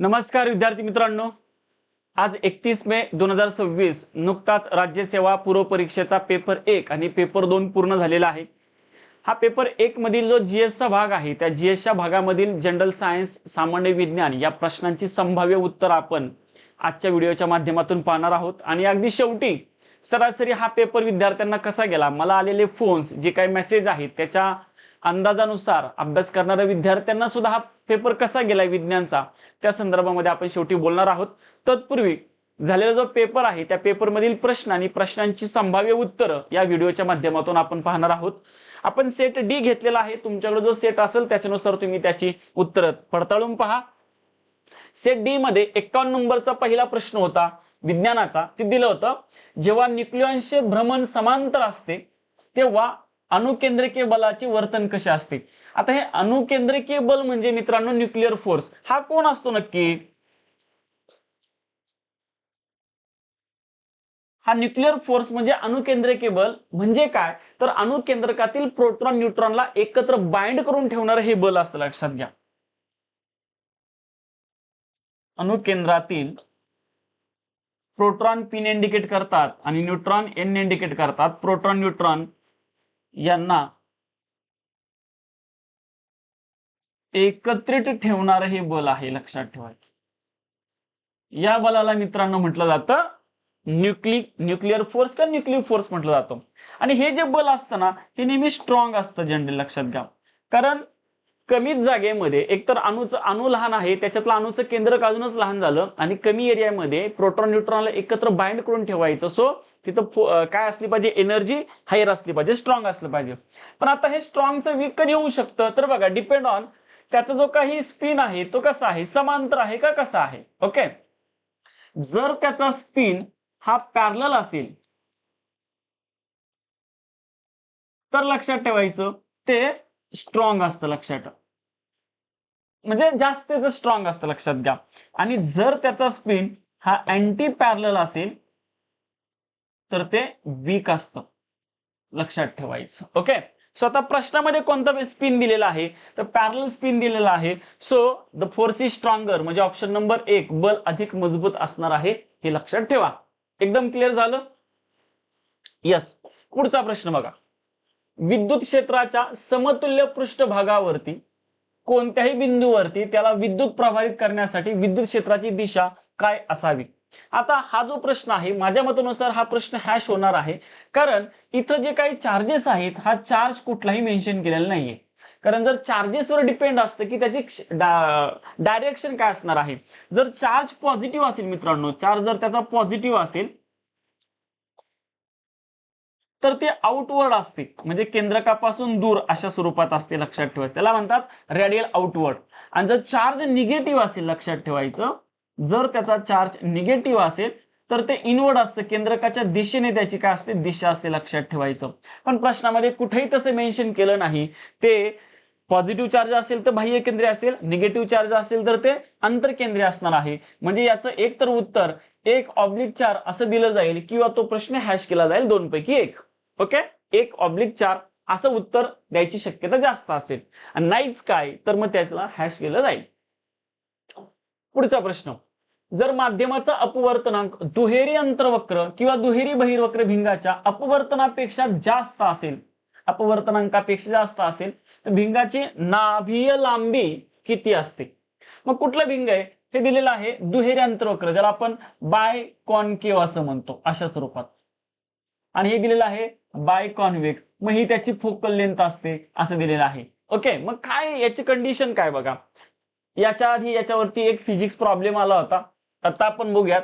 नमस्कार विद्यार्थी मित्रांनो, आज 31 मे 2026 नुकताच राज्यसेवा पूर्व परीक्षेचा पेपर 1 आणि पेपर 2 पूर्ण झालेला आहे। हा पेपर 1 मधील जो जीएस चा भाग आहे त्या जीएस च्या भागामधील जनरल सायन्स सामान्य विज्ञान या प्रश्नांची संभाव्य उत्तर आपण आजच्या व्हिडिओच्या माध्यमातून पाहणार आहोत। आणि अगदी शेवटी सरासरी हा पेपर विद्यार्थ्यांना कसा गेला, मला आलेले फोन्स जे काही मेसेज आहेत त्याच्या अंदाजानुसार अभ्यास करणाऱ्या विद्यार्थ्यांना सुद्धा हा पेपर कसा गेलाय विज्ञानचा त्या संदर्भामध्ये आपण शेवटी बोलणार आहोत। तत्पूर्वी झालेला जो पेपर आहे त्या पेपर मधील प्रश्न आणि प्रश्नांची संभाव्य उत्तरं या व्हिडिओच्या माध्यमातून आपण पाहणार आहोत। आपण सेट डी घेतलेला आहे, तुमच्याकडे जो सेट असेल त्याच्यानुसार तुम्ही त्याची उत्तरं पडताळून पहा। सेट डी मध्ये 51 नंबरचा पहिला प्रश्न होता विज्ञानाचा, ते दिलं होतं जेव्हा न्यूक्लियॉनचे भ्रमण समांतर असते तेव्हा अणुकेंद्रकीय बलाचे वर्तन कसे असते। आता हे अणुकेंद्रकीय बल म्हणजे मित्रांनो न्यूक्लिअर फोर्स, हा कोण असतो नक्की? हा न्यूक्लिअर फोर्स म्हणजे अणुकेंद्रकीय बल म्हणजे काय, तर अणुकेंद्रकातील प्रोटॉन न्यूट्रॉनला एकत्र बाइंड करून ठेवणारे हे बल असतं, लक्षात घ्या। अणुकेंद्रातील प्रोटॉन पिन इंडिकेट करतात आणि न्यूट्रॉन एन इंडिकेट करतात। प्रोटॉन न्यूट्रॉन यांना एकत्रित ठेवणारे हे बल आहे, लक्षात ठेवायचं। या बलाला मित्रांनो म्हटलं जातं न्यूक्लिअर फोर्स का न्यूक्लिअर फोर्स म्हटलं जातं। आणि हे जे बल असतं ना हे नेहमी स्ट्रॉंग असतं जनरली, लक्षात घ्या। कारण कमीच जागेमध्ये एकतर अणू लहान आहे, त्याच्यातलं अणूचं केंद्रक अजूनच लहान झालं आणि कमी एरियामध्ये प्रोटॉन न्यूट्रॉनला एकत्र बाइंड करून ठेवायचं। सो तिथं काय असली पाहिजे, एनर्जी हायर असली पाहिजे, स्ट्रॉंग असलं पाहिजे। पण आता हे स्ट्रॉंगचं वीक कधी होऊ शकतं, तर बघा डिपेंड ऑन त्याचा जो काही स्पिन आहे तो कसा आहे, समांतर आहे का कसा आहे। ओके, जर त्याचा स्पिन हा पॅरलल असेल तर लक्षात ठेवायचं ते स्ट्रॉंग असतं, लक्षात ठेवा, म्हणजे जास्त स्ट्रॉंग असतं, लक्षात घ्या। आणि जर त्याचा स्पिन हा अँटी पॅरलल असेल तर ते वीक असतं, लक्षात ठेवायचं। ओके, सो आता प्रश्नामध्ये कोणता स्पिन दिलेला आहे, तर पॅरलल स्पिन दिलेला आहे। So the force is stronger म्हणजे ऑप्शन नंबर 1 बल अधिक मजबूत असणार आहे, हे लक्षात ठेवा। एकदम क्लिअर झालं? यस। पुढचा प्रश्न बघा, विद्युत क्षेत्राच्या समतुल्य पृष्ठभागावरती कोणत्याही बिंदूवरती त्याला विद्युत प्रभावित करण्यासाठी विद्युत क्षेत्राची दिशा काय असावी। आता हा जो प्रश्न आहे माझ्या मतानुसार हा प्रश्न हॅश होणार आहे, कारण इथं जे काही चार्जेस आहेत हा चार्ज कुठलाही मेन्शन केलेला नाहीये। कारण जर चार्जेसवर डिपेंड असतं की त्याची डायरेक्शन काय असणार आहे। जर चार्ज पॉझिटिव्ह असेल मित्रांनो, चार्ज जर त्याचा पॉझिटिव्ह असेल तर ते आउटवर्ड असते, म्हणजे केंद्रकापासून दूर अशा स्वरूपात असते, लक्षात ठेवा, त्याला म्हणतात रेडियल आउटवर्ड। आणि जर चार्ज निगेटिव्ह असेल, लक्षात ठेवायचं, जर त्याचा चार्ज निगेटिव्ह असेल तर ते इनवर्ड असतं, केंद्रकाच्या दिशेने त्याची काय असते, दिशा असते, लक्षात ठेवायचं। पण प्रश्नामध्ये कुठेही तसं मेन्शन केलं नाही। ते पॉझिटिव्ह चार्ज असेल तर बाह्य केंद्रीय असेल, निगेटिव्ह चार्ज असेल तर ते अंतरकेंद्रीय असणार आहे। म्हणजे याचं एक तर उत्तर 1/4 असं दिलं जाईल किंवा तो प्रश्न हॅश केला जाईल दोनपैकी एक। ओके, 1/4 असं उत्तर द्यायची शक्यता जास्त असेल, आणि नाहीच काय तर मग त्याला हॅश केलं जाईल। पुढचा प्रश्न, जर माध्यमाचा अपवर्तनांक दुहेरी अंतर्वक्र किंवा दुहेरी बहिर्वक्र भिंगाच्या अपवर्तनापेक्षा जास्त असेल, अपवर्तनांकापेक्षा जास्त असेल तर भिंगाची नाभीय लांबी किती असते। मग कुठलं भिंग आहे हे दिलेलं आहे, दुहेरी अंतर्वक्र, ज्याला आपण बाय कॉन्केव्ह असं म्हणतो, अशा स्वरूपात। आणि हे दिलेलं आहे बाय कॉन्व्हेक्स, मग ही त्याची फोकल लेंथ असते असं दिलेलं आहे। ओके, मग काय याची कंडिशन काय बघा, याच्या आधी याच्यावरती एक फिजिक्स प्रॉब्लेम आला होता, आता आपण बघूयात।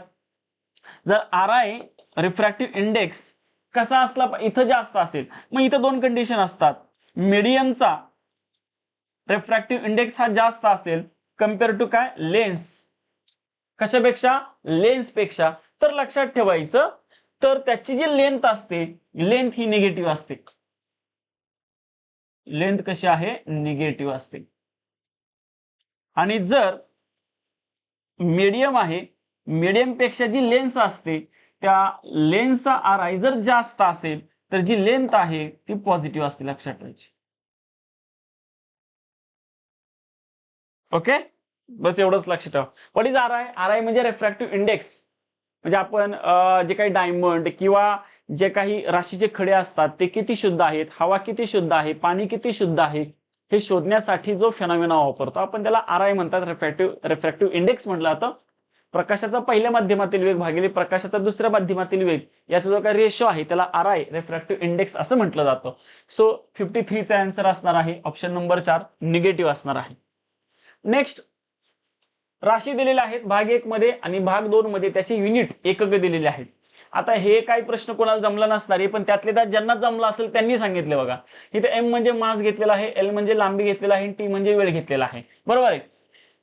जर आरआय रिफ्रॅक्टिव्ह इंडेक्स कसा असला, इथं जास्त असेल, मग इथं दोन कंडिशन असतात, मीडियमचा रिफ्रॅक्टिव्ह इंडेक्स हा जास्त असेल कंपेअर टू काय, लेन्स, कशापेक्षा, लेन्स पेक्षा, तर लक्षात ठेवायचं तर त्याची जी लेंथ असते, लेंथ ही निगेटिव्ह असते, लेंथ कशी आहे, निगेटिव्ह असते। आणि जर मीडियम आहे, मीडियम पेक्षा जी लेन्स असते त्या लेन्सचा आरआय जर जास्त असेल तर जी लेंथ आहे ती पॉझिटिव्ह असते, लक्षात ठेवायची। ओके, बस एवढंच लक्ष ठेवा. व्हॉट इज आर आय? आर आय म्हणजे रिफ्रॅक्टिव्ह इंडेक्स. म्हणजे आपण जे काही डायमंड किंवा जे काही राशीचे खडे असतात ते किती शुद्ध आहेत, हवा किती शुद्ध आहे, पाणी किती शुद्ध आहे, हे शोधण्यासाठी जो फेनॉमेना वापरतो आपण त्याला आर आय म्हणतात, रिफ्रॅक्टिव्ह इंडेक्स म्हटलं जातं. प्रकाशाचा पहिल्या माध्यमातील वेग भागिले प्रकाशाचा दुसऱ्या माध्यमातील वेग याचा जो काही रेशो आहे त्याला आर आय रिफ्रॅक्टिव्ह इंडेक्स असं म्हटलं जातं. सो 53 चा आन्सर असणार आहे ऑप्शन नंबर 4 निगेटिव्ह असणार आहे. नेक्स्ट, राशी दिलेल्या आहेत भाग 1 मध्ये आणि भाग 2 मध्ये त्याचे युनिट एकक दिलेले आहेत. आता हे काही प्रश्न कोणाला जमला नसणार आहे, पण त्यातले त्यात ज्यांना जमला असेल त्यांनी सांगितले बघा. इथे एम म्हणजे मास घेतलेला आहे, एल म्हणजे लांबी घेतलेला आहे, टी म्हणजे वेळ घेतलेला आहे. बरोबर आहे.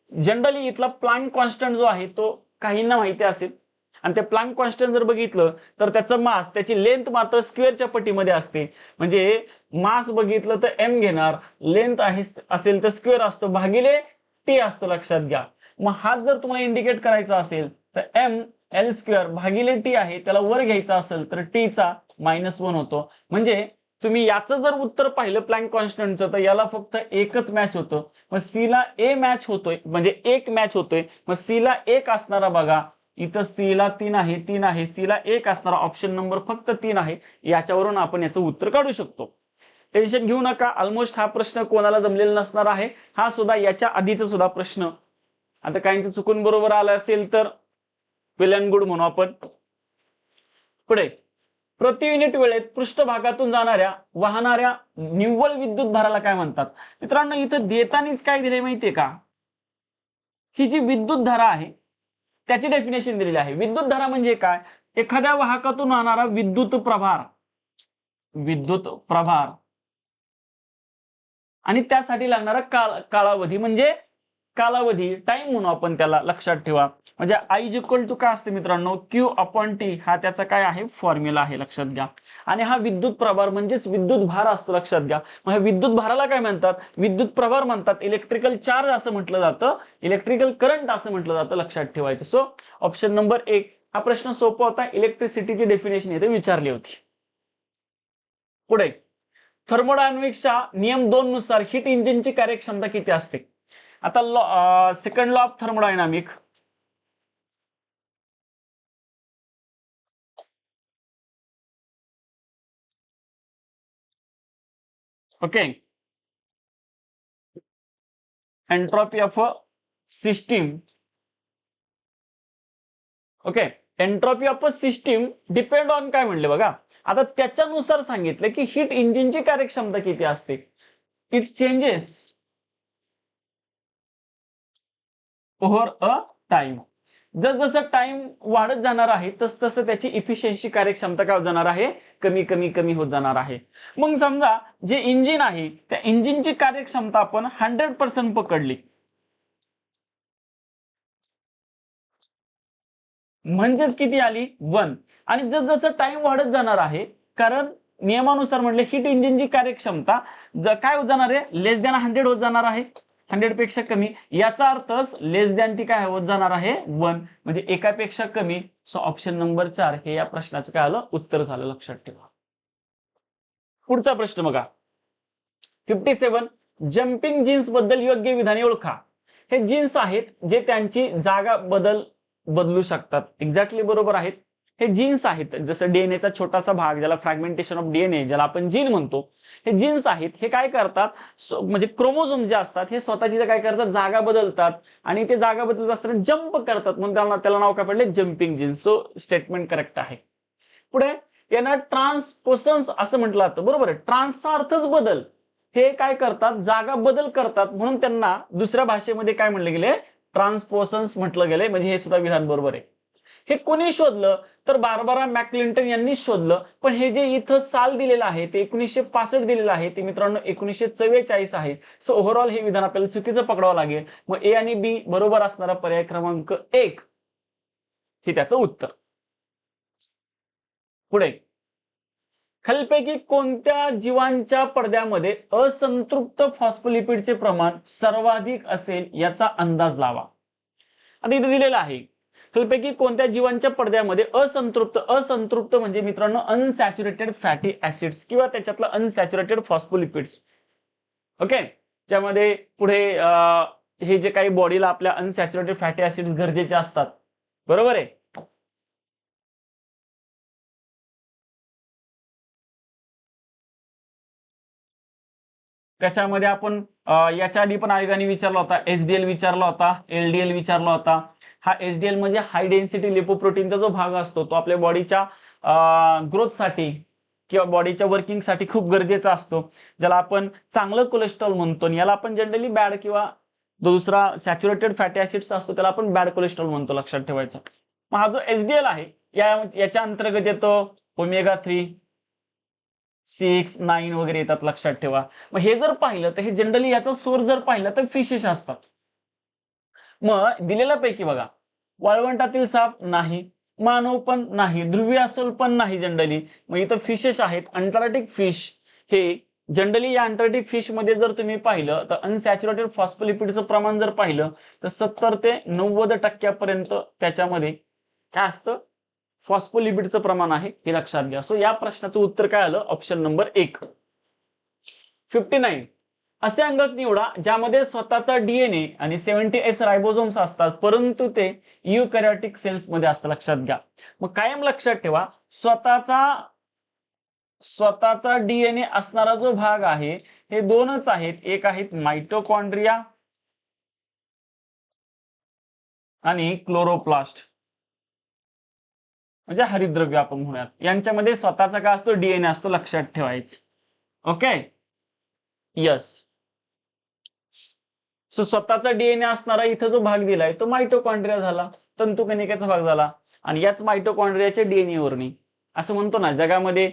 जनरली इथला प्लँक कॉन्स्टंट जो आहे तो काहींना माहिती असेल आणि ते प्लँक कॉन्स्टंट जर बघितलं तर त्याचं मास, त्याची लेंथ मात्र स्क्वेअरच्या पटीमध्ये असते. म्हणजे मास बघितलं तर एम घेणार, लेंथ आहे असेल तर स्क्वेअर असतो भागिले टी असतो, लक्षात घ्या. मग हात जर तुम्हाला इंडिकेट करायचा असेल तर एम एल स्क्वेअर भागिले टी आहे, त्याला वर घ्यायचा असेल तर टी चा -1 होतो. म्हणजे तुम्ही याचं जर उत्तर पाहिलं प्लँक कॉन्स्टंटचं तर याला फक्त एकच मॅच होतं. मग सी ला ए मॅच होतोय, म्हणजे एक मॅच होतोय. मग सी ला एक असणारा बघा, इथं सी ला 3 आहे, 3 आहे, सी ला एक असणारा ऑप्शन नंबर फक्त 3 आहे. याच्यावरून आपण याचं उत्तर काढू शकतो. टेन्शन घेऊ नका, ऑलमोस्ट हा प्रश्न कोणाला जमलेला नसणार आहे. हा सुद्धा याच्या आधीचा सुद्धा प्रश्न आता काहींचं चुकून बरोबर आलं असेल तर वेल अँड गुड म्हणू आपण. पुढे, प्रति युनिट वेळेत पृष्ठभागातून जाणाऱ्या वाहणाऱ्या निव्वळ विद्युत भाराला काय म्हणतात? मित्रांनो इथं देतानीच काय दिले माहितीये का? ही जी विद्युत धारा आहे त्याची डेफिनेशन दिलेली आहे. विद्युत धारा म्हणजे काय? एखाद्या वाहकातून वाहणारा विद्युत प्रभार, विद्युत प्रभार आणि त्यासाठी लागणारा कालावधी म्हणजे कालावधी, टाइम म्हणू आपण त्याला, लक्षात ठेवा. म्हणजे I इज इक्वल टू काय असते मित्रांनो, Q अपॉन टी, हा त्याचा काय आहे फॉर्म्युला आहे, लक्षात घ्या. आणि हा विद्युत प्रभार म्हणजेच विद्युत भार असतो, लक्षात घ्या. मग विद्युत भाराला काय म्हणतात? विद्युत प्रभार म्हणतात. इलेक्ट्रिकल चार्ज असं म्हटलं जातं, इलेक्ट्रिकल करंट असं म्हटलं जातं, लक्षात ठेवायचं. सो ऑप्शन नंबर 1 हा प्रश्न सोपा होता. इलेक्ट्रिसिटीची डेफिनेशन इथे विचारली होती. पुढे, थर्मोडायनामिक्सच्या नियम 2 नुसार हीट इंजिनची कार्यक्षमता किती असते? आता second law of thermodynamic, okay, entropy of a system, okay, entropy of a system depend on काय म्हणले बघा. आता त्याच्यानुसार सांगितलं की हीट इंजिनची कार्यक्षमता किती असते. It changes over a time. जसं टाइम वाढत जाणार आहे तस तसं त्याची इफिशियन्सी, कार्यक्षमता काय होत जाणार आहे, कमी कमी कमी होत जाणार आहे. मग समजा जे इंजिन आहे त्या इंजिनची कार्यक्षमता आपण 100% पकडली, म्हणजेच किती आली 1. आणि जसं टाइम वाढत जाणार आहे, कारण नियमानुसार म्हटले हीट इंजिनची कार्यक्षमता काय होत जाणार आहे, लेस दॅन 100 होत जाणार आहे, 100 पेक्षा कमी. याचा अर्थ लेस दॅन ती काय होत जाणार आहे 1, म्हणजे एकापेक्षा कमी. सो ऑप्शन नंबर 4 हे या प्रश्नाचं काय आलं, उत्तर झालं, लक्षात ठेवा. पुढचा प्रश्न बघा, 57, जम्पिंग जीन्स बद्दल योग्य विधाने ओळखा. हे जीन्स आहेत जे त्यांची जागा बदलू शकतात. एक्झॅक्टली बरोबर आहेत. हे जीन्स आहेत, जसं डीएनएचा छोटासा भाग ज्याला फ्रॅगमेंटेशन ऑफ डीएनए ज्याला आपण जीन म्हणतो, हे जीन्स आहेत. हे काय करतात, म्हणजे क्रोमोझोम जे असतात हे स्वतःची काय करतात, जागा बदलतात आणि ते जागा बदलत असताना जंप करतात, म्हणून त्याला नाव काय पडले, jumping genes. So statement correct आहे. पुढे, यांना ट्रान्सपोसन्स असं म्हटलं जातं, बरोबर आहे. ट्रान्सचा अर्थच बदल. हे काय करतात, जागा बदल करतात, म्हणून त्यांना दुसऱ्या भाषेमध्ये काय म्हटले गेले, ट्रान्सपोसन्स म्हटलं गेले. म्हणजे हे सुद्धा विधान बरोबर आहे. हे कोणी शोधलं तर बार्बरा मॅकक्लिंटन यांनी शोधलं. पण हे जे इथं साल दिलेलं आहे ते 1965 दिलेलं आहे, ते मित्रांनो 1944 आहे. सो ओव्हरऑल हे विधान आपल्याला चुकीचं पकडावं लागेल. मग ए आणि बी बरोबर असणारा पर्याय क्रमांक 1 हे त्याचं उत्तर. पुढे, खालीलपैकी कोणत्या जीवांच्या पडद्यामध्ये असंतृप्त फॉस्फोलिपिडचे प्रमाण सर्वाधिक असेल याचा अंदाज लावा. आता इथे दिलेलं आहे, खालीलपैकी कोणत्या जीवांच्या पडद्यामध्ये असंतृप्त म्हणजे मित्रांनो अनसॅच्युरेटेड फॅटी ऍसिड्स किंवा त्याच्यातलं अनसॅच्युरेटेड फॉस्फोलिपिड्स, ओके, ज्यामध्ये पुढे हे जे काही बॉडीला आपल्या अनसॅच्युरेटेड फॅटी ऍसिड्स गरजेचे असतात, बरोबर आहे. त्याच्यामध्ये आपण याच्या आधी पण आयोगाने विचारला होता, एचडीएल विचारला होता, एलडीएल विचारला होता. हा एचडीएल म्हणजे हाय डेन्सिटी लिपोप्रोटीनचा जो भाग असतो तो आपल्या बॉडीच्या ग्रोथसाठी किंवा बॉडीच्या वर्किंगसाठी खूप गरजेचा असतो, ज्याला आपण चांगलं कोलेस्ट्रॉल म्हणतो. याला आपण जनरली बॅड किंवा दुसरा सॅच्युरेटेड फॅटी ऍसिड्स असतो त्याला आपण बॅड कोलेस्ट्रॉल म्हणतो, लक्षात ठेवायचं. मग हा जो एचडीएल आहे याच्या अंतर्गत येतो ओमेगा 3, 6, 9 वगैरे येतात, लक्षात ठेवा. मग हे जर पाहिलं तर हे जनरली याचा सोर्स जर पाहिलं तर फिशेस असतात. मग दिलेल्या पैकी बघा, वाळवंटातील साप नाही, मानव पण नाही, ध्रुवीय अस्वल पण नाही जनरली. मग इथं फिशेस आहेत. अंटार्क्टिक फिश हे जनरली, या अंटार्क्टिक फिश मध्ये जर तुम्ही पाहिलं तर अनसॅच्युरेटेड फॉस्फोलिपिडचं प्रमाण जर पाहिलं तर 70 ते 90% त्याच्यामध्ये काय असतं, फॉस्फोलिपिडचं प्रमाण आहे, हे लक्षात घ्या. सो या प्रश्नाचं उत्तर काय आलं, ऑप्शन नंबर 1. 59. असे अंगक निवडा ज्यामध्ये स्वतःचा डीएनए आणि 70S रायबोझोम्स असतात परंतु ते युकॅरियोटिक सेल्स मध्ये असतं, लक्षात घ्या. मग कायम लक्षात ठेवा, स्वतःचा डीएनए असणारा जो भाग आहे हे दोनच आहेत, एक आहेत माइटोकॉन्ड्रिया आणि क्लोरोप्लास्ट, म्हणजे हरितद्रव्य आपण म्हणूयात. यांच्यामध्ये स्वतःचा काय असतो, डीएनए असतो, लक्षात ठेवायचं. Okay, yes. सो स्वतःचा डीएनए असणारा इथं जो भाग दिलाय तो माइटोकॉन्ड्रिया झाला, तंतुकणिकेचा भाग झाला. आणि याच माइटोकॉन्ड्रियाच्या डीएनए वरनी असं म्हणतो ना, जगामध्ये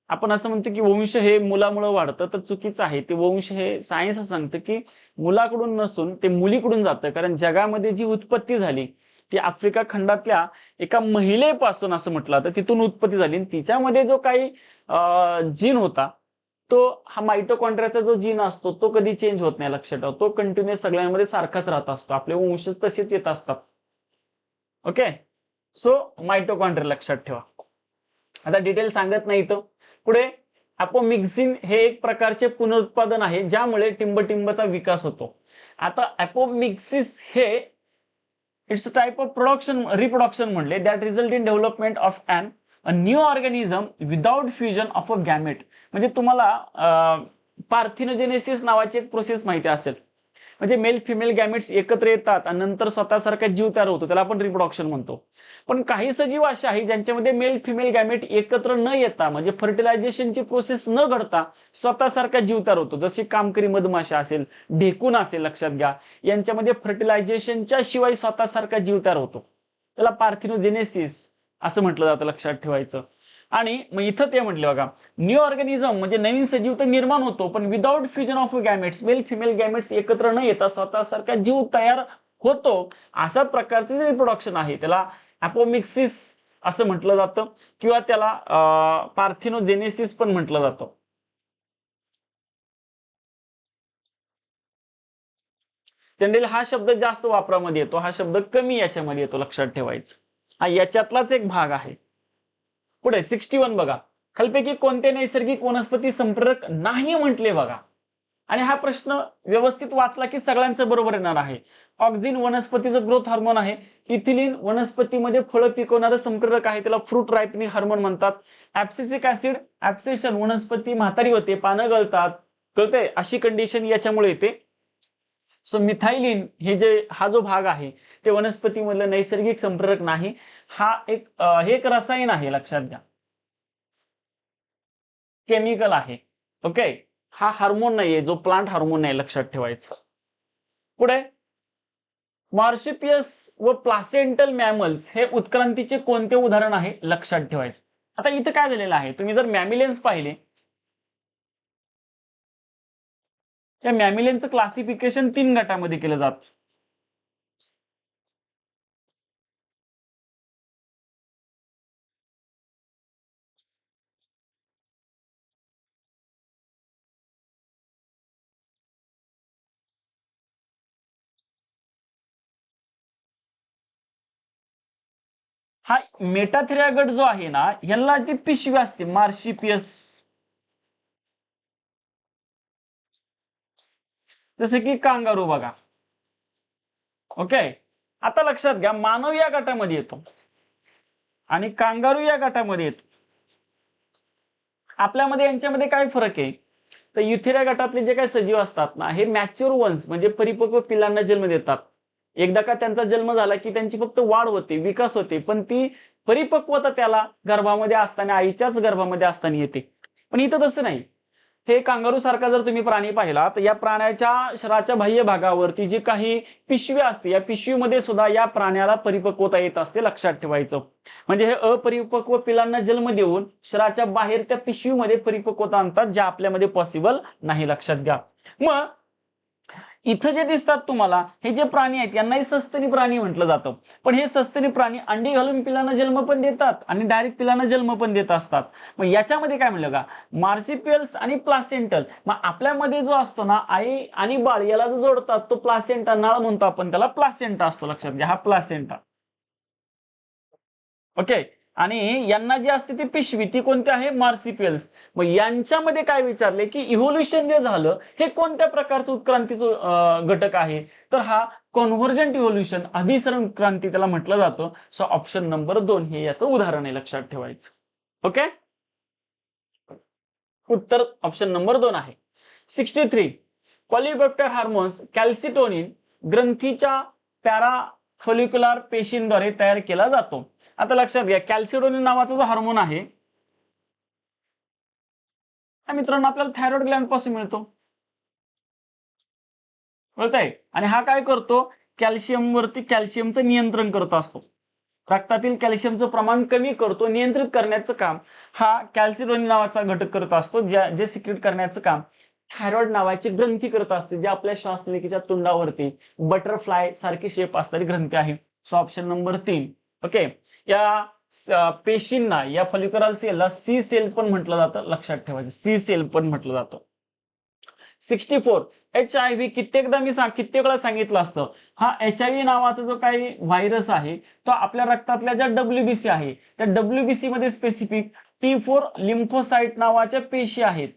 आपण असं म्हणतो की वंश हे मुलामुळे वाढतं, तर चुकीचं आहे. ते वंश हे सायन्स असं सांगतं की मुलाकडून नसून ते मुलीकडून जातं, कारण जगामध्ये जी उत्पत्ती झाली ती आफ्रिका खंडातल्या एका महिलेपासून असं म्हटलं तर तिथून उत्पत्ती झाली. तिच्यामध्ये जो काही जीन होता तो, हा माइटोकॉन्ड्रियाचा जो जीन असतो तो कधी चेंज होत नाही, लक्षात ठेवा. तो कंटिन्युअस सगळ्यांमध्ये सारखाच राहत असतो, आपले वंश तसेच येत असतात. ओके, सो माइटोकॉन्ड्रिया लक्षात ठेवा. आता डिटेल सांगत नाही तो पुढे. अपोमिक्सिन हे एक प्रकारचे पुनरुत्पादन आहे ज्यामुळे टिंबटिंबचा विकास होतो. आता अपोमिक्सिस हे it's type of production reproduction म्हणले that result in development of an new organism without fusion of a gamete. म्हणजे तुम्हाला पार्थिनोजेनेसिस नावाची एक प्रोसेस माहिती असेल, म्हणजे मेल फिमेल गॅमेट्स एकत्र येतात आणि नंतर स्वतःसारखा जीव तयार होतो, त्याला आपण रिप्रोडक्शन म्हणतो. पण काही सजीव असे आहेत ज्यांच्यामध्ये मेल फिमेल गॅमेट एकत्र न येता, म्हणजे फर्टिलायझेशनची प्रोसेस न घडता स्वतःसारखा जीव तयार होतो. जशी कामकरी मधमाशा असेल, ढेकून असेल, लक्षात घ्या, यांच्यामध्ये फर्टिलायझेशनच्या शिवाय स्वतःसारखा जीव तयार होतो, त्याला पार्थिनोजेनेसिस असं म्हटलं जातं, लक्षात ठेवायचं. आणि मग इथं ते म्हटले बघा, न्यू ऑर्गॅनिझम म्हणजे नवीन सजीव तर निर्माण होतो पण without fusion of gametes, male female gametes एकत्र न येता स्वतःसारखा जीव तयार होतो, अशा प्रकारचे रिप्रोडक्शन आहे, त्याला अपोमिक्सिस असं म्हटलं जातं किंवा त्याला पार्थिनोजेनेसिस पण म्हटलं जातं. जनरली हा शब्द जास्त वापरामध्ये येतो, हा शब्द कमी याच्यामध्ये येतो, लक्षात ठेवायचं. हा याच्यातलाच एक भाग आहे. पुढे 61 बघा, खालपैकी कोणते नैसर्गिक वनस्पती संप्रेरक नाही म्हटले बघा. आणि हा प्रश्न व्यवस्थित वाचला की सगळ्यांचं बरोबर येणार आहे. ऑक्झिन वनस्पतीचं ग्रोथ हार्मोन आहे. इथिलीन वनस्पतीमध्ये फळं पिकवणारं संप्रेरक आहे, त्याला फ्रूट रायपनिंग हार्मोन म्हणतात. ऍब्सिसिक ऍसिड ऍब्सेशन, वनस्पती म्हातारी होते, पानं गळतात, कळतंय, अशी कंडिशन याच्यामुळे येते. सो मिथाइलिन हे हा जो भाग आहे ते वनस्पतीमधलं नैसर्गिक संप्रेरक नाही. हा हे एक रसायन आहे, लक्षात घ्या, केमिकल आहे. ओके, हा हार्मोन नाहीये, जो प्लांट हार्मोन नाही, लक्षात ठेवायचं. पुढे मार्शिपियस व प्लासेंटल मॅमल्स हे उत्क्रांतीचे कोणते उदाहरण आहे, लक्षात ठेवायचं. आता इथं काय झालेलं आहे, तुम्ही जर मॅमिलियन्स पाहिले, या मॅमिलियनचं क्लासिफिकेशन 3 गटामध्ये केलं जातं. हा मेटाथेरिया गट जो आहे ना, ह्याला ती पिशवी असते मार्शिपियस. जसे की कांगारू बघा. ओके, आता लक्षात घ्या, मानव या गटामध्ये येतो आणि कांगारू या गटामध्ये येतो. आपल्यामध्ये यांच्यामध्ये काय फरक आहे, तर युथेरिया गटातले जे काही सजीव असतात ना, हे मॅच्युअर वन्स म्हणजे परिपक्व पिलांना जन्म देतात. एकदा का त्यांचा जन्म झाला की त्यांची फक्त वाढ होते, विकास होते, पण ती परिपक्वता त्याला गर्भामध्ये असताना, आईच्याच गर्भामध्ये असताना येते. पण इथं तसं नाही. हे कांगारू सारखा जर तुम्ही प्राणी पाहिला तर या प्राण्याच्या शरीराच्या बाह्य भागावरती जी काही पिशवी असते, या पिशवीमध्ये सुद्धा या प्राण्याला परिपक्वता येत असते, लक्षात ठेवायचं. म्हणजे हे अपरिपक्व पिलांना जन्म देऊन शरीराच्या बाहेर त्या पिशवीमध्ये परिपक्वता आणतात, ज्या आपल्यामध्ये पॉसिबल नाही, लक्षात घ्या. मग इथं जे दिसतात तुम्हाला हे जे प्राणी आहेत यांनाही सस्तनी प्राणी म्हटलं जातं. पण हे सस्तनी प्राणी अंडी घालून पिलांना जन्म पण देतात आणि डायरेक्ट पिलांना जन्म पण देत असतात. मग याच्यामध्ये काय म्हणलं का, मार्सिपियल्स आणि प्लासेंटल. मग आपल्यामध्ये जो असतो ना, आई आणि बाळ याला जो जोडतात तो प्लासेंटा, नळ म्हणतो आपण त्याला, प्लासेंटा असतो, लक्षात घ्या, हा प्लासेंटा. ओके, आणि यांना जी असते ती पिशवी, ती कोणती आहे, मार्सिपियल्स. मग यांच्यामध्ये काय विचारले की इव्होल्युशन जे झालं हे कोणत्या प्रकारचं उत्क्रांतीचं घटक आहे, तर हा कॉन्व्हर्जंट इव्होल्युशन, अभिसरण क्रांती त्याला म्हटलं जातं. सो ऑप्शन नंबर 2 हे याचं उदाहरण आहे, लक्षात ठेवायचं. ओके, उत्तर ऑप्शन नंबर 2 आहे. 63, पॉलीपेप्टाइड हार्मोन्स कॅल्सिटोनिन ग्रंथीच्या पॅराफोलिक्युलर पेशींद्वारे तयार केला जातो. आता लक्षात घ्या, कॅल्सिटोनिन नावाचा जो हार्मोन आहे हा मित्रांनो आपल्याला थायरॉइड ग्लॅंड पासून मिळतो, कळतंय. आणि हा काय करतो, कॅल्शियमवरती कॅल्शियमचं नियंत्रण करत असतो. रक्तातील कॅल्शियमचं प्रमाण कमी करतो, नियंत्रित करण्याचं काम हा कॅल्सिटोनिन नावाचा घटक करत असतो, जे सिक्रेट करण्याचं काम थायरॉइड नावाची ग्रंथी करत असते, जे आपल्या श्वासनलिकेच्या तुंडावरती बटरफ्लाय सारखी शेप असणारी ग्रंथी आहे. So option number 3. ओके, या पेशींना, या फॉलिक्युलर सेलला सी सेल पण म्हटलं जातं, लक्षात ठेवायचं, सी सेल पण म्हटलं जातं. 64, HIV. कित्येक वेळा सांगितलं असतं, हा HIV नावाचा जो काही व्हायरस आहे तो आपल्या रक्तातल्या ज्या WBC आहे त्या WBC मध्ये स्पेसिफिक T4 लिम्फोसाइट नावाच्या पेशी आहेत,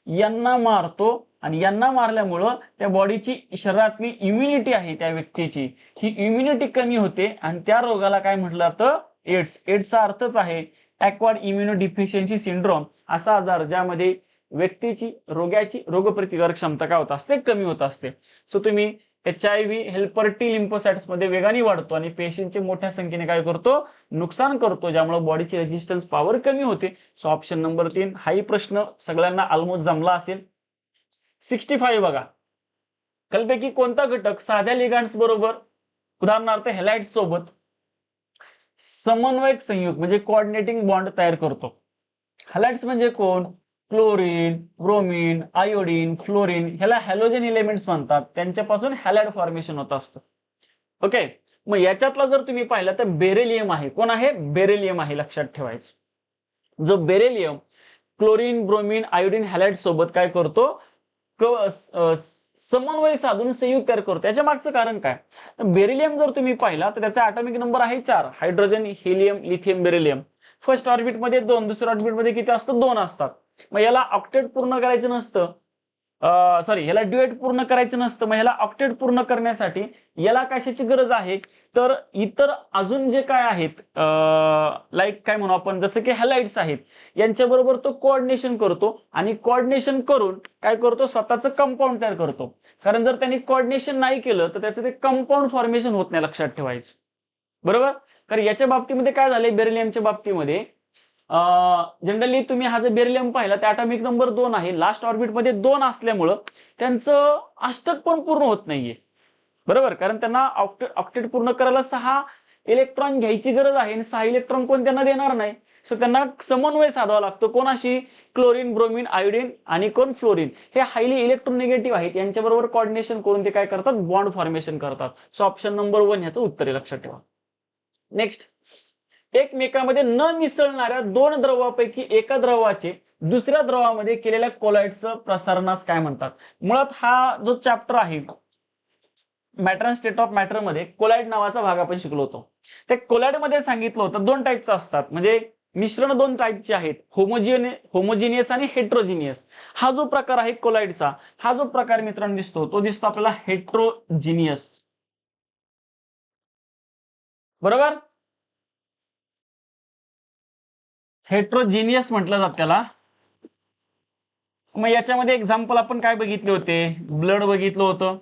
यांना मारतो. आणि यांना मारल्यामुळं त्या बॉडीची, शरीरातली इम्युनिटी आहे त्या व्यक्तीची, ही इम्युनिटी कमी होते आणि त्या रोगाला काय म्हटलं जातं, एड्स. एड्सचा अर्थच आहे ॲक्वायर्ड इम्युनो डिफिशियन्सी सिंड्रोम, असा आजार ज्यामध्ये व्यक्तीची रोगाची रोगप्रतिकारक क्षमता काय होत असते, कमी होत असते. सो तुम्ही HIV हेल्पर टी लिम्फोसाइट्स मध्ये वेगाने वाढतो आणि पेशींचे मोठ्या संख्येने काय करतो, नुकसान करतो, ज्यामुळे बॉडीची रेजिस्टन्स पॉवर कमी होते. सो ऑप्शन नंबर 3 हाही प्रश्न सगळ्यांना ऑलमोस्ट जमला असेल. 65 बघा, खालीलपैकी कोणता घटक साध्या लिगँड्स बरोबर, उदाहरणार्थ हॅलाइड्स सोबत समन्वयक संयुग म्हणजे कोऑर्डिनेटिंग बॉन्ड तयार करतो. हॅलाइड्स म्हणजे कोण, क्लोरीन, ब्रोमीन, आयोडीन, फ्लोरीन, ह्याला हॅलोजन एलिमेंट्स म्हणतात, त्यांच्यापासून हॅलाइड फॉर्मेशन होत असतं. ओके, मग याच्यातला जर तुम्ही पाहिलं तर बेरिलियम आहे. कोण आहे, बेरिलियम आहे, लक्षात ठेवायचं. जो beryllium chlorine, bromine, iodine, halide सोबत काय करतो, समन्वय साधून संयुग तयार करतो. याच्या मागचं कारण काय, बेरिलियम जर तुम्ही पाहिला तर त्याचा ॲटॉमिक नंबर आहे 4, hydrogen, helium, lithium, beryllium. First orbit मध्ये 2, दुसऱ्या ऑर्बिट मध्ये किती असतं, 2 असतात. मग याला ऑक्टेट पूर्ण करायचं नसतं, सॉरी, याला ड्युएट पूर्ण करायचं नसतं. मग याला ऑक्टेट पूर्ण करण्यासाठी याला कशाची गरज आहे, तर इतर अजून जे काय आहेत, लाईक काय म्हणू आपण, जसं की हॅलाइड्स आहेत, यांच्याबरोबर तो कोऑर्डिनेशन करतो आणि कोऑर्डिनेशन करून काय करतो, स्वतःचं कंपाऊंड तयार करतो. कारण जर त्यांनी कोऑर्डिनेशन नाही केलं तर त्याचं ते कंपाऊंड फॉर्मेशन होत नाही, लक्षात ठेवायचं, बरोबर. कारण याच्या बाबतीमध्ये काय झालंय, बेरिलियमच्या बाबतीमध्ये जनरली तुम्ही हा जर बेरिलियम पाहिला तर ॲटॉमिक नंबर 2 आहे, लास्ट ऑर्बिट मध्ये 2 असल्यामुळं त्यांचं अष्टक पण पूर्ण होत नाहीये, बरोबर. कारण त्यांना ऑक्टेट पूर्ण करायला 6 इलेक्ट्रॉन घ्यायची गरज आहे आणि 6 इलेक्ट्रॉन कोण त्यांना देणार नाही. सो त्यांना समन्वय साधावा लागतो, कोणाशी, क्लोरीन, ब्रोमीन, आयोडीन आणि कोण, फ्लोरीन. हे हायली इलेक्ट्रोनिगेटिव्ह आहेत, यांच्याबरोबर कोऑर्डिनेशन करून ते काय करतात, बॉन्ड फॉर्मेशन करतात. सो ऑप्शन नंबर 1 ह्याचं उत्तर आहे, लक्षात ठेवा. नेक्स्ट, एकमेकांमध्ये न मिसळणाऱ्या 2 द्रवापैकी एका द्रवाचे दुसऱ्या द्रवामध्ये केलेल्या कोलाइडचं प्रसारणास काय म्हणतात. मुळात हा जो चॅप्टर आहे matter and state of matter मध्ये कोलाइड नावाचा भाग आपण शिकलो होतो. त्या कोलाइड मध्ये सांगितलं होतं 2 टाईपचं असतात, म्हणजे मिश्रण दोन टाईपचे आहेत, होमोजिनियस आणि हेट्रोजिनियस. हा जो प्रकार आहे कोलाइडचा, हा जो प्रकार मित्रांनो दिसतो तो दिसतो आपल्याला हेट्रोजिनियस. बरोबर, हेट्रोजिनियस म्हटलं जातं त्याला. मग याच्यामध्ये एक्झाम्पल आपण काय बघितले होते, ब्लड बघितलं होतं,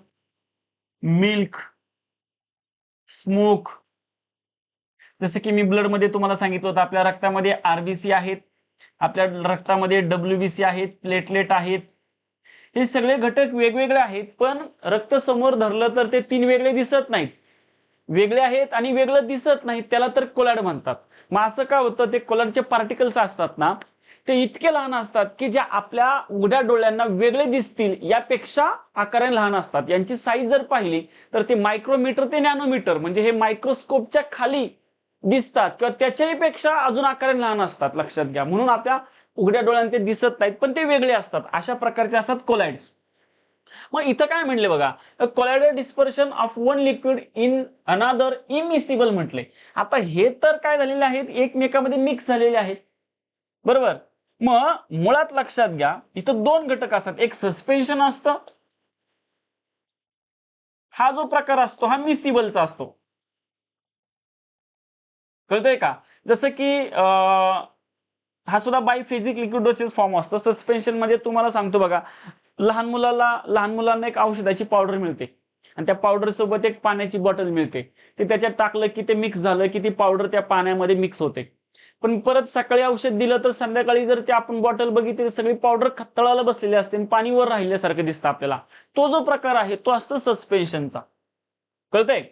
मिल्क, स्मोक. जसं की मी ब्लड मध्ये तुम्हाला सांगितलं होतं आपल्या रक्तामध्ये आरबीसी आहेत, आपल्या रक्तामध्ये डब्ल्यूबीसी आहेत, प्लेटलेट आहेत. हे सगळे घटक वेगवेगळे आहेत, पण रक्त समोर धरलं तर ते तीन वेगळे दिसत नाहीत, वेगळे आहेत आणि वेगळं दिसत नाहीत, त्याला तर कोलाइड म्हणतात. मग असं काय होतं, ते कोलाइडचे पार्टिकल्स असतात ना, ते इतके लहान असतात की जे आपल्या उघड्या डोळ्यांना वेगळे दिसतील यापेक्षा आकाराने लहान असतात. यांची साईज जर पाहिली तर ते मायक्रोमीटर ते नॅनोमीटर, म्हणजे हे मायक्रोस्कोपच्या खाली दिसतात किंवा त्याच्याही पेक्षा अजून आकाराने लहान असतात, लक्षात घ्या. म्हणून आपल्या उघड्या डोळ्यांना ते दिसत नाहीत, पण ते वेगळे असतात. अशा प्रकारचे असतात कोलाइड्स. मग इथं काय म्हणले बघा, colloidal dispersion of one liquid in अनादर इमिसिबल म्हटले. आता हे तर काय झालेले आहेत, एकमेकांमध्ये मिक्स झालेले आहेत, बरोबर. मग मुळात लक्षात घ्या, इथं दोन घटक असतात, एक सस्पेन्शन असतं, हा जो प्रकार असतो हा मिसिबलचा असतो. कळतंय का? जसं की हा सुद्धा बायफेजिक लिक्विडोसिस फॉर्म असतो. सस्पेन्शन मध्ये तुम्हाला सांगतो बघा, लहान मुलांना एक औषधाची पावडर मिळते आणि त्या पावडर सोबत एक पाण्याची बॉटल मिळते. ते त्याच्यात टाकलं की ते मिक्स झालं की ती पावडर त्या पाण्यामध्ये मिक्स होते. पण परत सकाळी औषध दिलं तर संध्याकाळी जर ते आपण बॉटल बघितली, सगळी पावडर तळाला बसलेली असते आणि पाणी वर राहिल्यासारखं दिसतं आपल्याला. तो जो प्रकार आहे तो असतो सस्पेन्शनचा. कळतंय?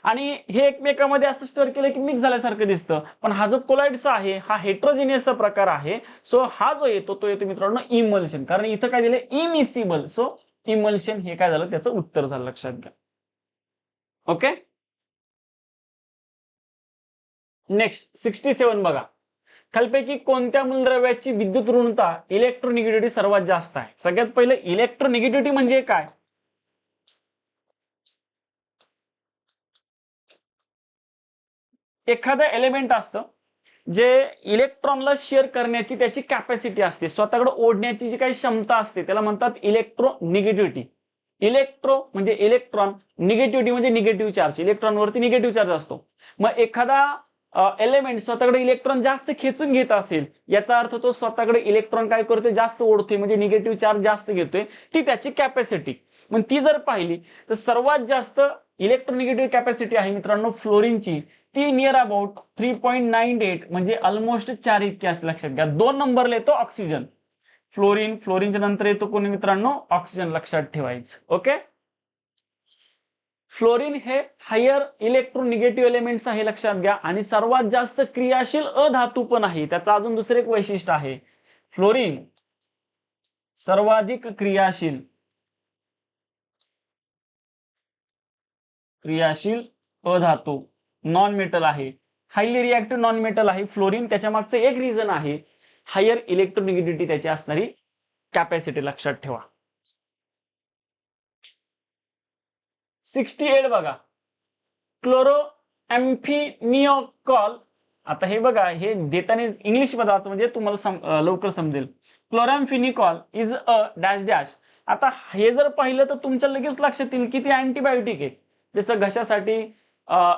आणि हे एकमेकांमध्ये असं स्टर केलं की मिक्स झाल्यासारखं दिसतं. पण हा जो कोलाइडचा आहे हा हेट्रोजिनियसचा प्रकार आहे. सो हा जो येतो तो येतो मित्रांनो इमल्शन. कारण इथं काय दिलं, इमिसिबल. सो इमल्शन हे काय झालं, त्याचं उत्तर झालं, लक्षात घ्या. ओके, नेक्स्ट 67 बघा. खालपैकी कोणत्या मूलद्रव्याची विद्युत ऋणता इलेक्ट्रोनिगेटिव्हिटी सर्वात जास्त आहे? सगळ्यात पहिले इलेक्ट्रोनिगेटिव्हिटी म्हणजे काय? एखादं एलिमेंट असतं जे इलेक्ट्रॉनला शेअर करण्याची त्याची कॅपॅसिटी असते, स्वतःकडे ओढण्याची जी काही क्षमता असते त्याला म्हणतात इलेक्ट्रोनिगेटिव्हिटी. इलेक्ट्रो म्हणजे इलेक्ट्रॉन, निगेटिव्हिटी म्हणजे निगेटिव्ह चार्ज, इलेक्ट्रॉनवरती निगेटिव्ह चार्ज असतो. मग एखादा एलिमेंट स्वतःकडे इलेक्ट्रॉन जास्त खेचून घेत असेल, याचा अर्थ तो स्वतःकडे इलेक्ट्रॉन काय करतोय, जास्त ओढतोय, म्हणजे निगेटिव्ह चार्ज जास्त घेतोय, ती त्याची कॅपॅसिटी. मग ती जर पाहिली तर सर्वात जास्त इलेक्ट्रोनिगेटिव्ह कॅपॅसिटी आहे मित्रांनो फ्लोरीनची. ती नियर अबाउट 3.98, म्हणजे ऑलमोस्ट 4 इतकी असते, लक्षात घ्या. 2 नंबरला येतो ऑक्सिजन. फ्लोरीनच्या नंतर येतो कोणी मित्रांनो, ऑक्सिजन, लक्षात ठेवायचं. ओके, फ्लोरीन हे हायर इलेक्ट्रोनिगेटिव्ह एलिमेंट्स आहे, लक्षात घ्या. आणि सर्वात जास्त क्रियाशील अधातू पण आहे. त्याचं अजून दुसरे एक वैशिष्ट्य आहे, फ्लोरीन सर्वाधिक क्रियाशील अधातू, नॉन मेटल आहे, हायली रिएक्टिव्ह नॉन मेटल आहे फ्लोरीन. त्याच्या मागचं एक रिझन आहे हायर इलेक्ट्रोनिगेटिव्हिटी त्याची असणारी कॅपॅसिटी, लक्षात ठेवा. 68 बघा, क्लोरो एम्फिनिओकॉल. आता हे बघा, हे देताना इंग्लिश मध्ये म्हणजे तुम्हाला लवकर समजेल. क्लोरॅम्फिनिकॉल इज अ डॅश डॅश. आता हे जर पाहिलं तर तुमच्या लगेच लक्षात येईल की ते अँटीबायोटिक आहे. जसं घशासाठी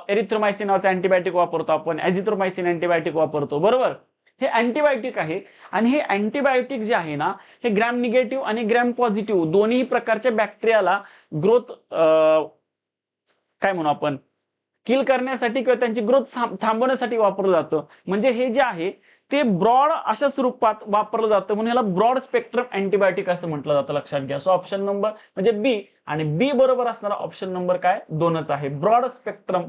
एरिथ्रोमायसिन नावाचं अँटीबायोटिक वापरतो आपण, एझिथ्रोमायसिन अँटीबायोटिक वापरतो, बरोबर. हे अँटीबायोटिक आहे. आणि हे अँटीबायोटिक जे आहे ना, हे ग्रॅम निगेटिव्ह आणि ग्रॅम पॉझिटिव्ह दोन्ही प्रकारच्या बॅक्टेरियाला ग्रोथ काय म्हणू आपण, किल करण्यासाठी किंवा त्यांची ग्रोथ थांबवण्यासाठी वापरलं जातं. म्हणजे हे जे आहे ते ब्रॉड अशा स्वरूपात वापरलं जातं, म्हणून याला ब्रॉड स्पेक्ट्रम अँटीबायोटिक असं म्हटलं जातं, लक्षात घ्या. सो ऑप्शन नंबर म्हणजे बी, आणि बी बरोबर असणारा ऑप्शन नंबर काय, 2च आहे, ब्रॉड स्पेक्ट्रम.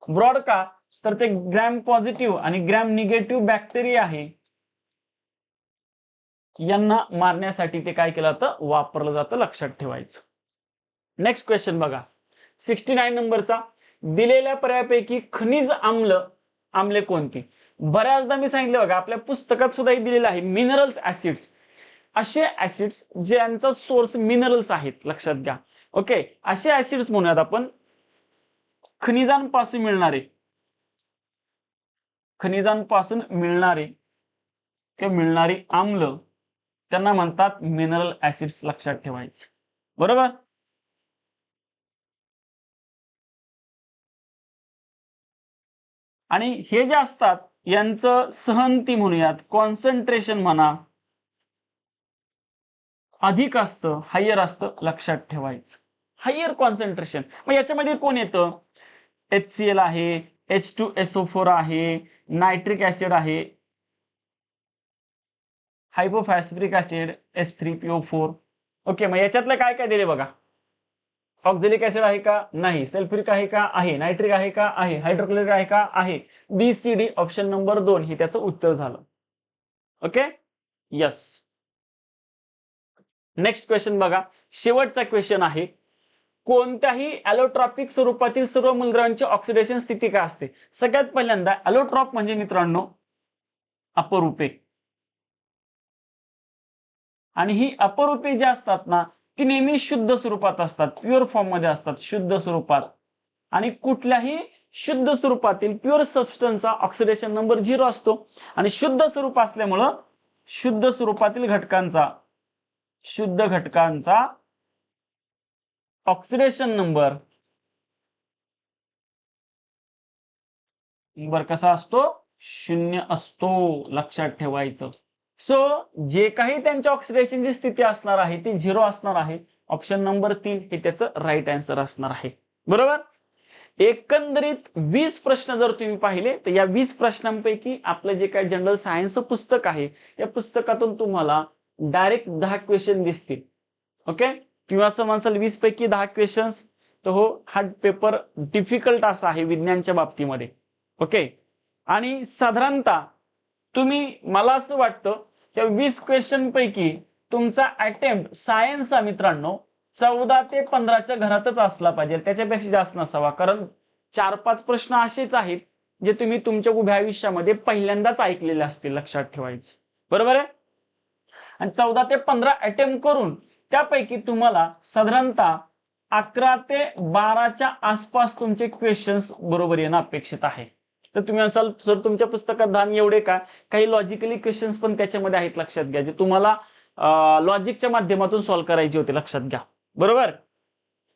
ब्रॉड का, तर ते ग्रॅम पॉझिटिव्ह आणि ग्रॅम निगेटिव्ह बॅक्टेरिया आहे, यांना मारण्यासाठी ते काय केलं जातं, वापरलं जातं, लक्षात ठेवायचं. नेक्स्ट क्वेश्चन बघा, 69 नंबरचा. दिलेल्या पर्यायापैकी खनिज आम्ले कोणती? बऱ्याचदा मी सांगितलं बघा, आपल्या पुस्तकात सुद्धा दिलेलं आहे मिनरल्स ऍसिड्स. असे ऍसिड्स ज्यांचा सोर्स मिनरल्स आहेत, लक्षात घ्या. ओके, असे ऍसिड्स म्हणूयात आपण खनिजांपासून मिळणारे, खनिजांपासून मिळणारी किंवा मिळणारी आम्ल त्यांना म्हणतात मिनरल ऍसिड्स, लक्षात ठेवायचं. बरोबर. आणि हे जे असतात यांचं सहनती म्हणूयात, कॉन्सन्ट्रेशन म्हणा, अधिक असतं, हायर असतं, लक्षात ठेवायचं. हायर कॉन्सन्ट्रेशन मग याच्यामध्ये कोण येतं? HCl आहे, H2SO4 आहे, नायट्रिक ऍसिड आहे, हायपोफॉस्फरिक ऍसिड H3PO4. ओके, मग याच्यातलं काय काय दिले बघा. ऑक्झॅलिक ऍसिड आहे का? नाही. सल्फ्युरिक आहे का? आहे. नायट्रिक आहे का? आहे. हायड्रोक्लोरिक आहे का? आहे. BCD ऑप्शन नंबर 2 हे त्याचं उत्तर झालं. Okay, yes. नेक्स्ट क्वेश्चन बघा, शेवटचा क्वेश्चन आहे. कोणत्याही ॲलोट्रॉपिक स्वरूपातील सर्व मूलद्रव्यांची ऑक्सिडेशन स्थिती काय असते? सगळ्यात पहिल्यांदा ॲलोट्रॉप म्हणजे मित्रांनो अपरूपे, आणि ही अपरूपे जी असतात ना ती नेहमी शुद्ध स्वरूपात असतात, प्युअर फॉर्म मध्ये असतात, शुद्ध स्वरूपात. आणि कुठल्याही शुद्ध स्वरूपातील प्युअर सबस्टन्सचा ऑक्सिडेशन नंबर 0 असतो. आणि शुद्ध स्वरूप असल्यामुळं शुद्ध स्वरूपातील घटकांचा ऑक्सिडेशन नंबर कसा असतो? 0 असतो, लक्षात ठेवायचं. सो जे काही त्यांच्या ऑक्सिडेशनची स्थिती असणार आहे ती 0 असणार आहे. ऑप्शन नंबर 3 हे त्याचं राईट आन्सर असणार आहे. बरोबर. एकंदरीत 20 प्रश्न जर तुम्ही पाहिले तर या 20 प्रश्नांपैकी आपलं जे काही जनरल सायन्सचं पुस्तक आहे या पुस्तकातून तुम्हाला डायरेक्ट 10 क्वेश्चन दिसतील. ओके, किंवा असं म्हणसाल 20 पैकी 10 क्वेश्चन्स, तर हो, हा पेपर डिफिकल्ट असा आहे विज्ञानच्या बाबतीमध्ये. ओके, आणि साधारणतः तुम्ही, मला असं वाटतं या 20 क्वेश्चन पैकी तुमचा अटेम्प्ट सायन्सचा मित्रांनो 14 ते 15च्या घरातच असला पाहिजे, त्याच्यापेक्षा जास्त नसावा. कारण 4-5 प्रश्न असेच आहेत जे तुम्ही तुमच्या उभ्या आयुष्यामध्ये पहिल्यांदाच ऐकलेले असतील, लक्षात ठेवायचं. बरोबर आहे. आणि 14 ते 15 अटेम्प्ट करून त्यापैकी तुम्हाला साधारणतः 11 ते 12च्या आसपास तुमचे क्वेश्चन्स बरोबर येणं अपेक्षित आहे. तर तुम्ही असाल सर तुमच्या पुस्तकात धान एवढे का? काही लॉजिकली क्वेश्चन्स पण त्याच्यामध्ये आहेत, लक्षात घ्या, जे तुम्हाला लॉजिकच्या माध्यमातून सॉल्व्ह करायचे होते, लक्षात घ्या. बरोबर.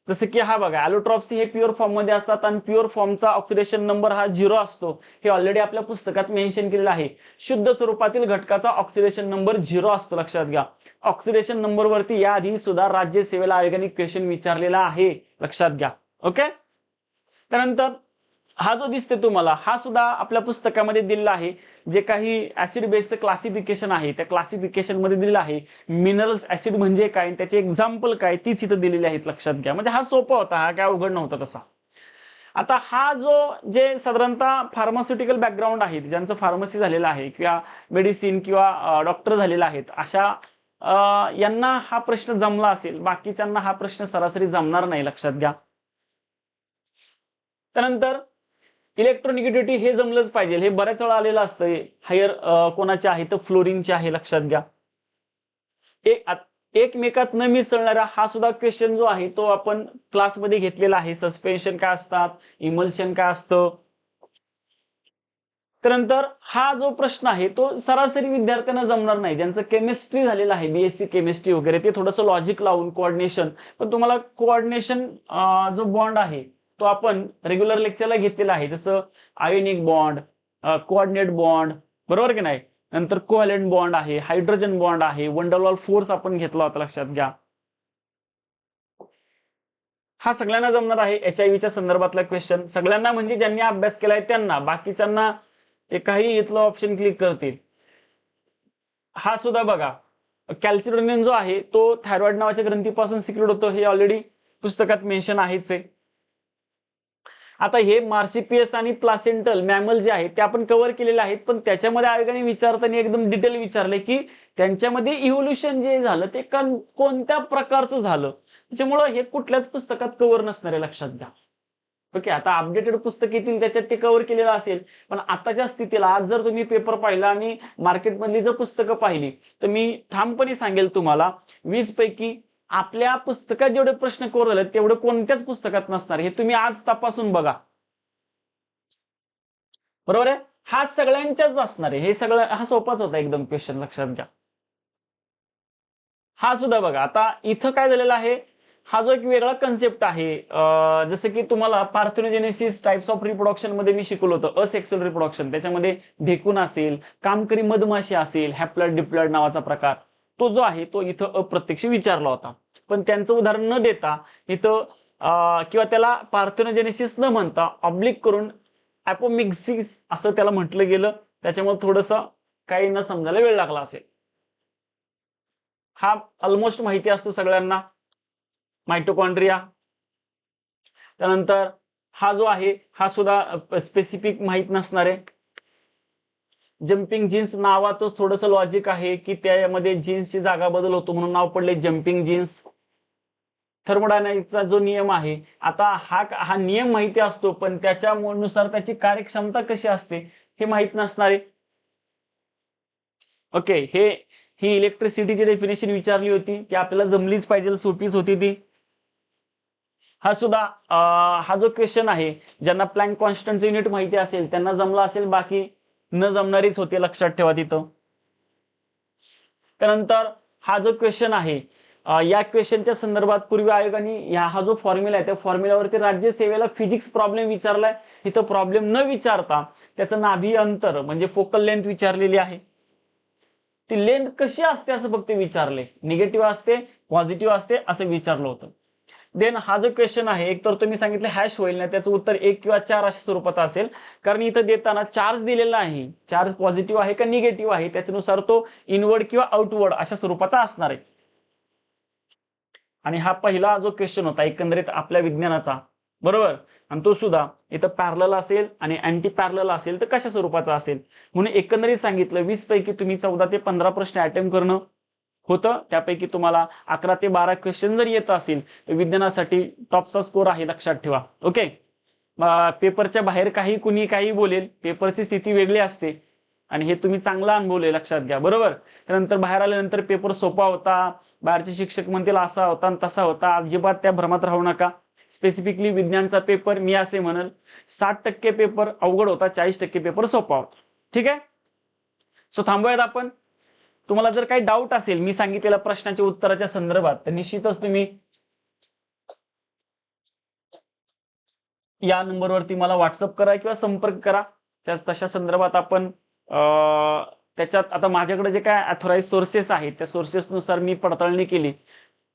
जसं की हा बघा, ॲलोट्रॉप्सी हे प्युअर फॉर्म मध्ये असतात आणि प्युअर फॉर्मचा ऑक्सिडेशन नंबर हा 0 असतो, हे ऑलरेडी आपल्या पुस्तकात मेन्शन केलेलं आहे. शुद्ध स्वरूपातील घटकाचा ऑक्सिडेशन नंबर 0 असतो, लक्षात घ्या. ऑक्सिडेशन नंबर वरती याआधी सुद्धा राज्य सेवेला आयोगाने क्वेश्चन विचारलेला आहे, लक्षात घ्या. ओके, त्यानंतर हा जो दिसते तुम्हाला हा सुद्धा आपल्या पुस्तकामध्ये दिलेला आहे. जे काही ऍसिड बेसचं क्लासिफिकेशन आहे त्या क्लासिफिकेशन मध्ये दिलेलं आहे. मिनरल्स ऍसिड म्हणजे काय, त्याचे एक्झाम्पल काय, तीच इथं दिलेली आहेत, लक्षात घ्या. म्हणजे हा सोपा होता, हा काय अवघड नव्हता तसा. आता हा जो जे साधारणतः फार्मास्युटिकल बॅकग्राऊंड आहे, ज्यांचं फार्मसी झालेलं आहे किंवा मेडिसिन किंवा डॉक्टर झालेला आहेत, अशा यांना हा प्रश्न जमला असेल, बाकीच्यांना हा प्रश्न सरासरी जमणार नाही, लक्षात घ्या. त्यानंतर इलेक्ट्रोनिगेटिव्हिटी हे जमलंच पाहिजे, हे बऱ्याच वेळा आलेलं असतं. हायर कोणाचे आहे तर फ्लोरिनचे आहे, लक्षात घ्या. एकमेकात न मिसळणारा हा सुद्धा क्वेश्चन जो आहे तो आपण क्लासमध्ये घेतलेला आहे. सस्पेन्शन काय असतात, इमल्शन काय असतं. त्यानंतर हा जो प्रश्न आहे तो सरासरी विद्यार्थ्यांना जमणार नाही, ज्यांचं केमिस्ट्री झालेलं आहे, बीएससी केमिस्ट्री वगैरे, ते थोडंसं लॉजिक लावून कोऑर्डिनेशन. पण तुम्हाला कोऑर्डिनेशन जो बॉन्ड आहे तो आपण रेग्युलर लेक्चरला घेतलेला आहे, जसं आयोनिक बॉन्ड, कोऑर्डिनेट बॉन्ड, बरोबर की नाही. नंतर कोव्हॅलेंट बॉन्ड आहे, हायड्रोजन बॉन्ड आहे, वंडरवॉल फोर्स आपण घेतला होता, लक्षात घ्या. हा सगळ्यांना जमणार आहे. HIV च्या संदर्भातला क्वेश्चन सगळ्यांना, म्हणजे ज्यांनी अभ्यास केलाय त्यांना, बाकीच्यांना ते काही इथलं ऑप्शन क्लिक करतील. हा सुद्धा बघा, कॅल्सिटोनिन जो आहे तो थायरॉइड नावाच्या ग्रंथीपासून सिक्रेट होतो, हे ऑलरेडी पुस्तकात मेन्शन आहेच आहे. आता हे मार्सिपियस आणि प्लासेंटल मॅमल जे आहेत ते आपण कव्हर केलेले आहेत, पण त्याच्यामध्ये आयोगाने विचारताना एकदम डिटेल विचारले की त्यांच्यामध्ये इव्होल्युशन जे झालं ते कोणत्या प्रकारचं झालं, त्याच्यामुळे हे कुठल्याच पुस्तकात कव्हर नसणार आहे, लक्षात घ्या. ओके, आता अपडेटेड पुस्तक येतील त्याच्यात ते कव्हर केलेलं असेल, पण आताच्या स्थितीला आज जर तुम्ही पेपर पाहिला आणि मार्केटमधली जर पुस्तकं पाहिली तर मी ठामपणे सांगेल तुम्हाला 20 पैकी आपल्या पुस्तकात जेवढे प्रश्न कव्हर झाले तेवढे कोणत्याच पुस्तकात नसणार. हे तुम्ही आज तपासून बघा, बरोबर आहे. हा सगळ्यांच्याच असणार आहे, हे सगळं हा सोपाच होता एकदम क्वेश्चन, लक्षात घ्या. हा सुद्धा बघा, आता इथं काय झालेलं आहे, हा जो एक वेगळा कन्सेप्ट आहे, जसं की तुम्हाला पार्थेनोजेनेसिस टाइप्स ऑफ रिप्रोडक्शन मध्ये मी शिकवलं होतं, असेक्सुअल रिप्रोडक्शन. त्याच्यामध्ये ढेकून असेल, कामकरी मधमाशी असेल, हॅप्लॉइड डिप्लॉइड नावाचा प्रकार, तो जो आहे तो इथं अप्रत्यक्ष विचारला होता. पण त्यांचं उदाहरण न देता इथं किंवा त्याला पार्थेनोजेनेसिस न म्हणता ऑब्लिक करून ॲपोमिक्सिस असं त्याला म्हटलं गेलं. त्याच्यामुळे थोडंसं काही न समजायला वेळ लागला असेल. हा ऑलमोस्ट माहिती असतो सगळ्यांना, मायटोकॉन्ड्रिया. त्यानंतर हा जो आहे हा सुद्धा स्पेसिफिक माहित नसणार आहे. जम्पिंग जीन्स नावातच थोडंसं लॉजिक आहे की त्यामध्ये जीन्सची जागा बदल होतो म्हणून नाव पडले जम्पिंग जीन्स. थर्मोडायनामिक्सचा जो नियम आहे, आता हा नियम माहिती असतो पण त्याच्यानुसार त्याची कार्यक्षमता कशी असते हे माहित नसणार आहे. ओके, ही इलेक्ट्रिसिटीची डेफिनेशन विचारली होती, ती आपल्याला जमलीच पाहिजे, सोपीच होती ती. हा सुद्धा हा जो क्वेश्चन आहे, ज्यांना प्लँक कॉन्स्टंटचे युनिट माहिती असेल त्यांना जमला असेल, बाकी न जमणारीच होते, लक्षात ठेवा तिथं. त्यानंतर हा जो क्वेश्चन आहे, या क्वेश्चनच्या संदर्भात पूर्वी आयोगाने हा जो फॉर्म्युला आहे त्या फॉर्म्युल्यावरती राज्यसेवेला फिजिक्स प्रॉब्लेम विचारलाय. इथं प्रॉब्लेम न विचारता त्याचं नाभी अंतर म्हणजे फोकल लेंथ विचारलेली आहे. ती लेंथ कशी असते असं फक्त विचारले, निगेटिव्ह असते पॉझिटिव्ह असते असं विचारलं होतं. देन हा जो क्वेश्चन आहे, एक तर तुम्ही सांगितलं हॅश होईल ना, त्याचं उत्तर 1 किंवा 4 अशा स्वरूपात असेल, कारण इथं देताना चार्ज दिलेला आहे, चार्ज पॉझिटिव्ह आहे का निगेटिव्ह आहे त्याच्यानुसार तो इनवर्ड किंवा आउटवर्ड अशा स्वरूपाचा असणार आहे. आणि हा पहिला जो क्वेश्चन होता एकंदरीत आपल्या विज्ञानाचा, बरोबर, आणि तो सुद्धा इथं पॅरलल असेल आणि अँटी पॅरलल असेल तर कशा स्वरूपाचा असेल म्हणून एकंदरीत सांगितलं. 20 पैकी तुम्ही 14 ते 15 प्रश्न अटेम्प्ट करणं होतं, त्यापैकी तुम्हाला 11 ते 12 क्वेश्चन जर येत असेल तर विज्ञानासाठी टॉपचा स्कोर आहे, लक्षात ठेवा. ओके, पेपरच्या बाहेर कुणी काही बोलेल, पेपरची स्थिती वेगळी असते आणि हे तुम्ही चांगला अनुभवले, लक्षात घ्या, बरोबर. त्यानंतर बाहेर आल्यानंतर पेपर सोपा होता, बाहेरचे शिक्षक म्हणतील असा होता आणि तसा होता, अजिबात त्या भ्रमात राहू नका. स्पेसिफिकली विज्ञानचा पेपर मी असे म्हणेल 60% पेपर अवघड होता, 40% पेपर सोपा होता. ठीक आहे, सो थांबूयात आपण. तुम्हाला जर काही डाऊट असेल मी सांगितलेल्या प्रश्नाच्या उत्तराच्या संदर्भात तर निश्चितच तुम्ही या नंबरवरती मला व्हॉट्सअप करा किंवा संपर्क करा. तशा संदर्भात आपण त्याच्यात आता माझ्याकडे जे काय अथॉराइज सोर्सेस आहेत त्या सोर्सेसनुसार मी पडताळणी केली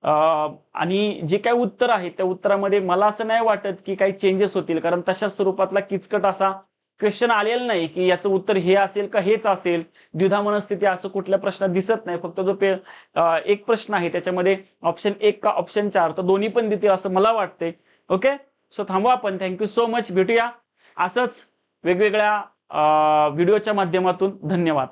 आणि जे काय उत्तर आहे त्या उत्तरामध्ये मला असं नाही वाटत की काही चेंजेस होतील, कारण तशा स्वरूपातला किचकट असा क्वेश्चन आलेला नाही की याचं उत्तर हे असेल का हेच असेल, द्विधा मनस्थिती असं कुठल्या प्रश्नात दिसत नाही. फक्त जो एक प्रश्न आहे त्याच्यामध्ये ऑप्शन 1 का ऑप्शन 4 तर दोन्ही पण देतील असं मला वाटते. ओके, सो थांबू आपण. थँक्यू सो मच, भेटूया असंच वेगवेगळ्या व्हिडिओच्या माध्यमातून. धन्यवाद.